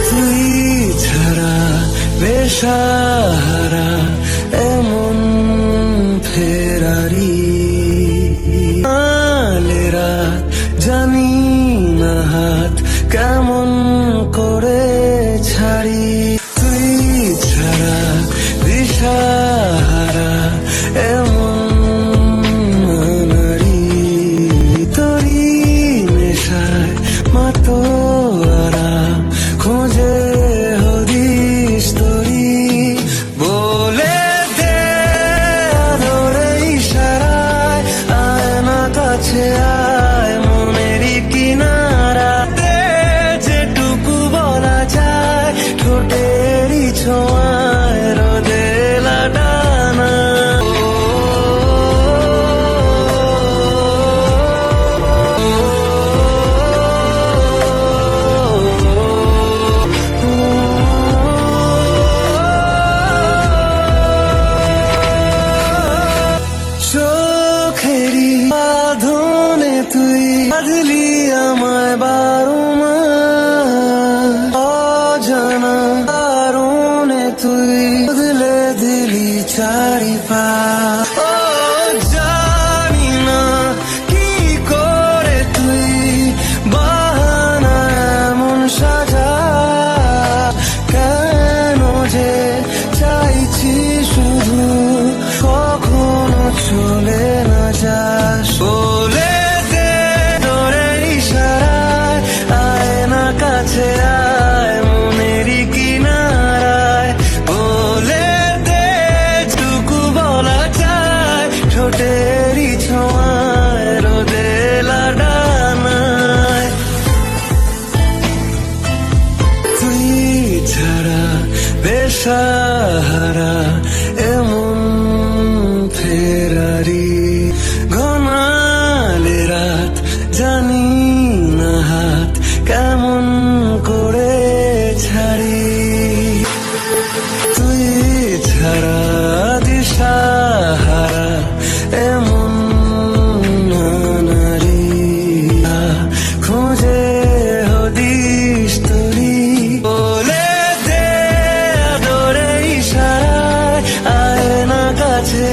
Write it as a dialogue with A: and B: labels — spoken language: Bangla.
A: তুই ছাড়া বেসাহারা এমন ফেরারি রাত জানি না হাত কেমন করে ছাড়ি। তুই ছাড়া দিশাহারা এমন নারী তোরি নেশায় মাতোয়ারা খোঁজে হদিস তোরি বলে দে আদরে ইশারায় আয় না কাছে আয় মনেরই কিনারা দে যেটুকু বলা যায় ঠোঁটেরই ছোঁয়ায় রোদে লাডানা। চোখেরই বাঁধনে তুই বাঁধলি আমায় বারুমা অজানা কারণে তুই বদলে দিলি চারিপা। ও জানি না কি করে তুই বাহানা এমন সাজা কেন যে চাইছি শুধু কখনো চলে না যাস বলে দে তোরে ইশারায় আয় না কাছে আয় মনেরই কিনারায় বলে দে টুকু বলা যায় ঠোঁটেরই ছোঁয়ায় রোদে লাডানায়। তুই ছাড়া বেসাহারা এমন ফেরারি ঘনালে রাত জানি না হাত কেমন করে ছাড়ি। তুই ছাড়া দিশাহারা এমন নারী খোঁজে হদিস তোরি বলে দে আদরে ইশারায় আয় না কাছে